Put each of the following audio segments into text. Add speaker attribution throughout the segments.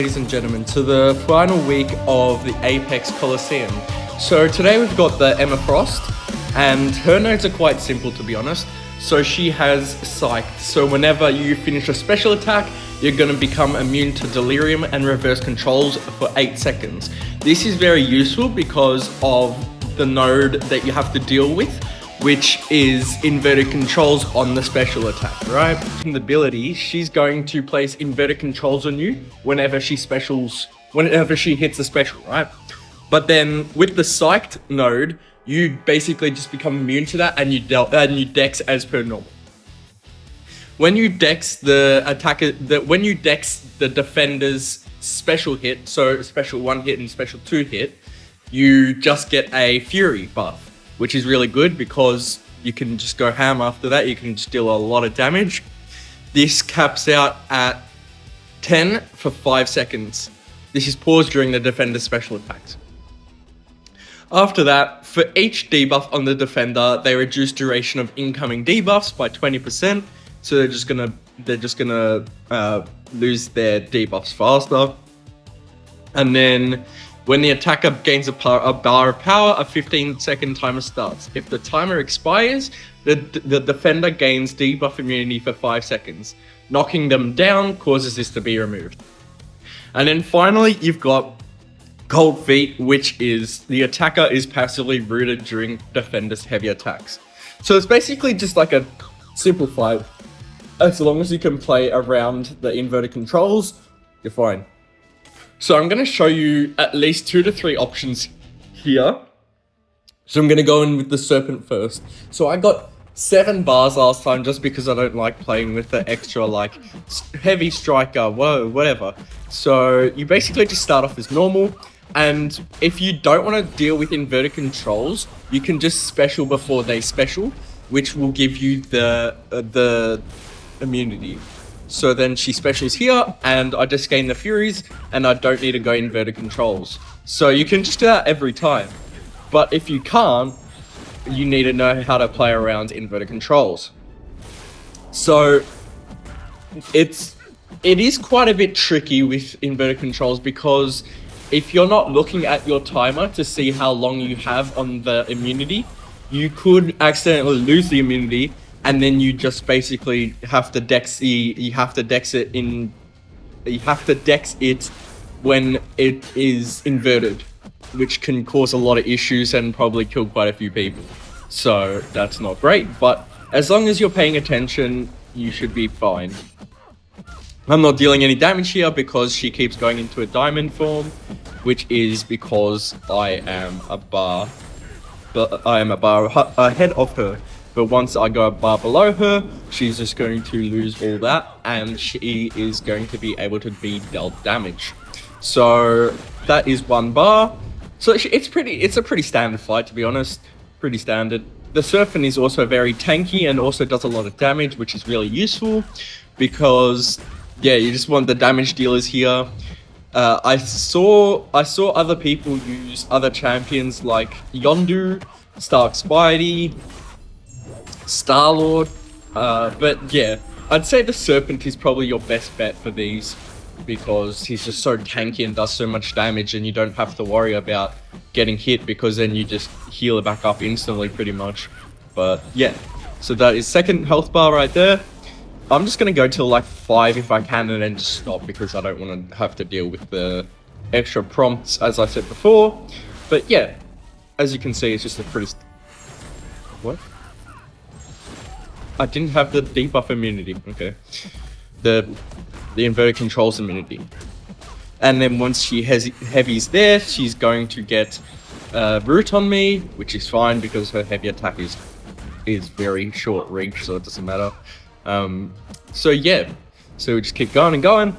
Speaker 1: Ladies and gentlemen, to the final week of the Apex Colliseum. So today we've got the Emma Frost, and her nodes are quite simple, to be honest. So she has Psyched, so whenever you finish a special attack, you're going to become immune to Delirium and reverse controls for 8 seconds. This is very useful because of the node that you have to deal with, which is inverted controls on the special attack, right? In the ability, she's going to place inverted controls on you whenever she hits a special, right? But then with the Psyched node, you basically just become immune to that and you dex as per normal. When you dex the defender's special hit, so special 1 hit and special 2 hit, you just get a Fury buff, which is really good because you can just go ham after that. You can just deal a lot of damage. This caps out at 10 for 5 seconds. This is paused during the defender's special attacks. After that, for each debuff on the defender, they reduce duration of incoming debuffs by 20%. So they're just gonna lose their debuffs faster. And then when the attacker gains a bar of power, a 15-second timer starts. If the timer expires, the defender gains debuff immunity for 5 seconds. Knocking them down causes this to be removed. And then finally, you've got Cold Feet, which is the attacker is passively rooted during defender's heavy attacks. So it's basically just like a simplified. As long as you can play around the inverted controls, you're fine. So I'm going to show you at least 2 to 3 options here. So I'm going to go in with the Serpent first. So I got 7 bars last time just because I don't like playing with the extra like heavy striker, whatever. So you basically just start off as normal. And if you don't want to deal with inverted controls, you can just special before they special, which will give you the immunity. So then she specials here, and I just gain the Furies, and I don't need to go inverted controls. So you can just do that every time. But if you can't, you need to know how to play around inverted controls. So it is quite a bit tricky with inverted controls because if you're not looking at your timer to see how long you have on the immunity, you could accidentally lose the immunity. And then you just basically have to dex it when it is inverted, which can cause a lot of issues and probably kill quite a few people. So that's not great, but as long as you're paying attention, you should be fine. I'm not dealing any damage here because she keeps going into a diamond form, which is because I am a bar ahead of her. But once I go a bar below her, she's just going to lose all that, and she is going to be able to be dealt damage. So that is 1 bar. So it's a pretty standard fight, to be honest. Pretty standard. The Serpent is also very tanky and also does a lot of damage, which is really useful because yeah, you just want the damage dealers here. I saw other people use other champions like Yondu, Stark Spidey, Star-Lord, but yeah, I'd say the Serpent is probably your best bet for these because he's just so tanky and does so much damage, and you don't have to worry about getting hit because then you just heal it back up instantly pretty much. But yeah, so that is 2nd health bar right there. I'm just gonna go till like 5 if I can and then just stop because I don't want to have to deal with the extra prompts as I said before. But yeah, as you can see, it's just a pretty what? I didn't have the debuff immunity. Okay, the inverted controls immunity, and then once she has heavies there, she's going to get root on me, which is fine because her heavy attack is very short reach, so it doesn't matter. So yeah, so we just keep going and going.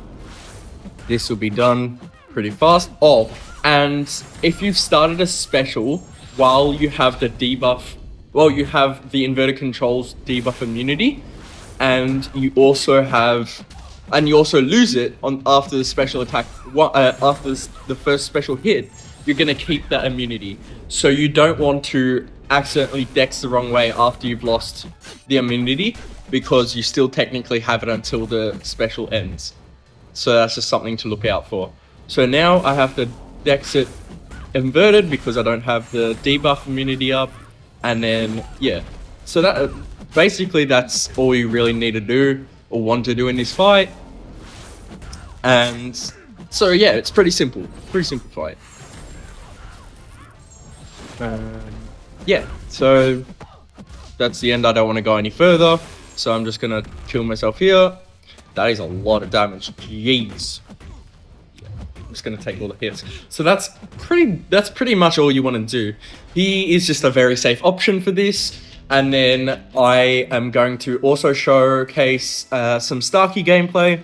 Speaker 1: This will be done pretty fast. Oh, and if you've started a special while you have the debuff. Well, you have the inverted controls debuff immunity, and you also lose it after the special attack. After the first special hit, you're gonna keep that immunity. So you don't want to accidentally dex the wrong way after you've lost the immunity, because you still technically have it until the special ends. So that's just something to look out for. So now I have to dex it inverted because I don't have the debuff immunity up. And then, yeah. So that basically that's all you really need to do or want to do in this fight. And so yeah, it's pretty simple. Pretty simple fight. Yeah, so that's the end. I don't want to go any further. So I'm just going to kill myself here. That is a lot of damage. Jeez. I'm just going to take all the hits. So that's pretty much all you want to do. He is just a very safe option for this. And then I am going to also showcase some Starkey gameplay.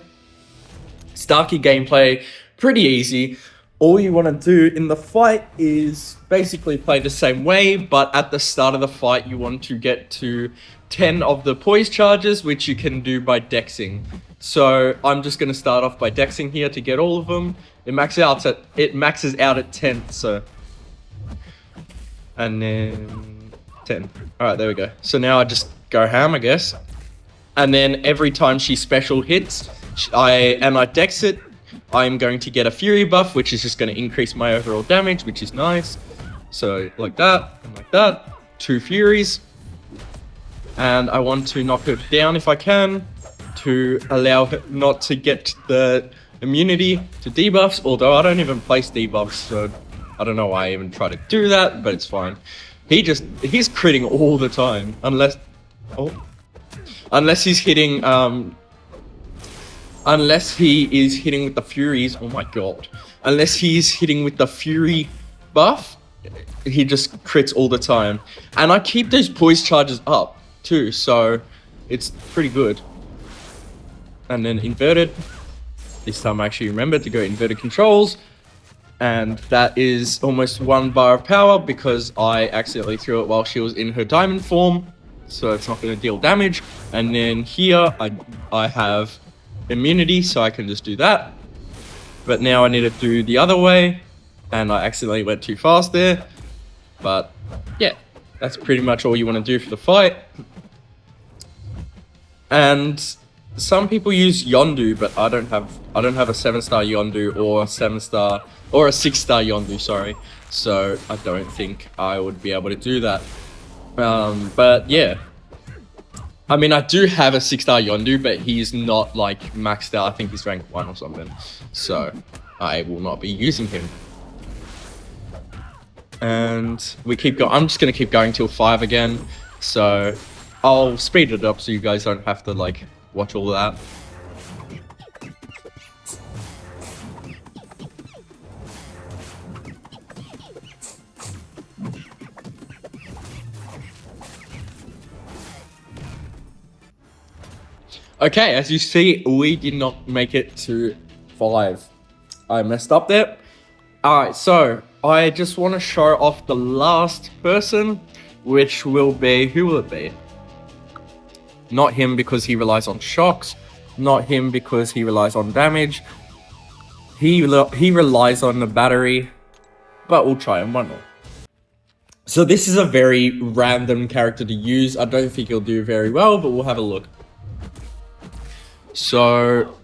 Speaker 1: Starkey gameplay, pretty easy. All you want to do in the fight is basically play the same way, but at the start of the fight, you want to get to 10 of the poise charges, which you can do by dexing. So I'm just going to start off by dexing here to get all of them. It maxes out at 10, so. And then 10. All right, there we go. So now I just go ham, I guess. And then every time she special hits, I dex it, I'm going to get a fury buff, which is just going to increase my overall damage, which is nice. So like that, and like that. 2 furies. And I want to knock her down if I can, to allow her not to get the immunity to debuffs, although I don't even place debuffs, so I don't know why I even try to do that, but it's fine. He's critting all the time, unless he's hitting, unless he is hitting with the furies. Oh my god. Unless he's hitting with the fury buff, he just crits all the time. And I keep those poise charges up too, so it's pretty good. And then inverted. This time I actually remembered to go inverted controls. And that is almost 1 bar of power because I accidentally threw it while she was in her diamond form. So it's not going to deal damage. And then here I have immunity, so I can just do that. But now I need to do the other way. And I accidentally went too fast there. But yeah, that's pretty much all you want to do for the fight. And some people use Yondu, but I don't have a 7-star Yondu or a 7-star or a 6-star Yondu, sorry. So I don't think I would be able to do that. But yeah. I mean, I do have a 6-star Yondu, but he's not like maxed out. I think he's rank 1 or something. So I will not be using him. And we keep going. I'm just going to keep going till 5 again. So I'll speed it up so you guys don't have to like watch all that. Okay, as you see, we did not make it to 5. I messed up there. Alright, so I just want to show off the last person, which will be, who will it be? Not him because he relies on shocks. Not him because he relies on damage. He relies on the battery. But we'll try him, why not? So this is a very random character to use. I don't think he'll do very well, but we'll have a look. So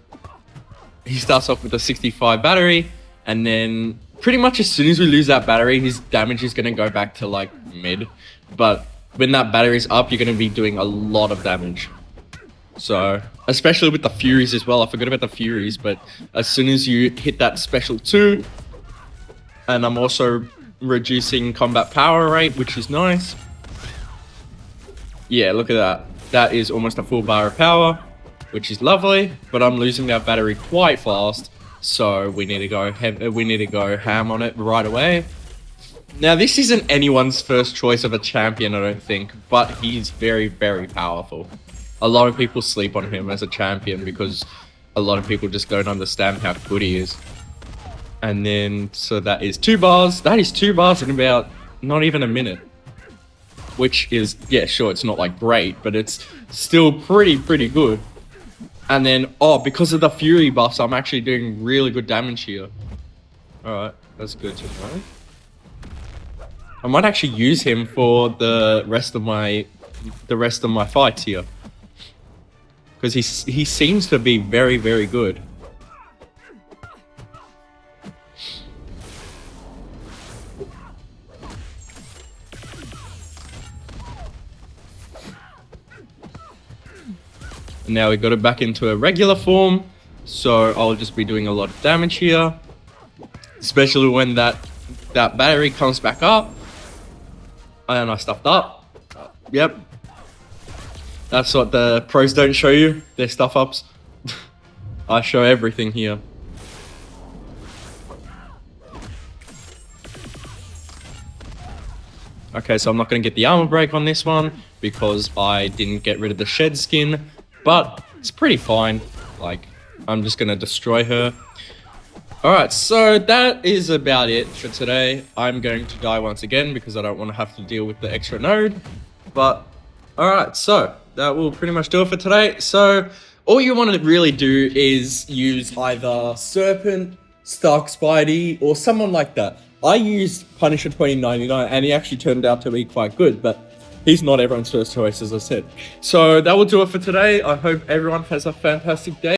Speaker 1: he starts off with a 65 battery. And then pretty much as soon as we lose that battery, his damage is going to go back to like mid. But when that battery's up, you're going to be doing a lot of damage. So, especially with the Furies as well. I forgot about the Furies, but as soon as you hit that special 2, and I'm also reducing combat power rate, which is nice. Yeah, look at that. That is almost a full bar of power, which is lovely, but I'm losing that battery quite fast. So we need to go ham on it right away. Now, this isn't anyone's first choice of a champion, I don't think, but he's very, very powerful. A lot of people sleep on him as a champion because a lot of people just don't understand how good he is. And then, so that is 2 bars. That is 2 bars in about not even a minute. Which is, yeah, sure, it's not like great, but it's still pretty good. And then, oh, because of the Fury buffs, I'm actually doing really good damage here. Alright, that's good to know. I might actually use him for the rest of my fights here. Because he seems to be very, very good. And now we got it back into a regular form. So I'll just be doing a lot of damage here. Especially when that battery comes back up. And I stuffed up. Yep. That's what the pros don't show you. Their stuff ups. I show everything here. Okay, so I'm not going to get the armor break on this one because I didn't get rid of the shed skin, but it's pretty fine. Like, I'm just going to destroy her. Alright, so that is about it for today. I'm going to die once again because I don't want to have to deal with the extra node. But, alright, so that will pretty much do it for today. So, all you want to really do is use either Serpent, Stark Spidey, or someone like that. I used Punisher 2099 and he actually turned out to be quite good, but he's not everyone's first choice, as I said. So that will do it for today. I hope everyone has a fantastic day.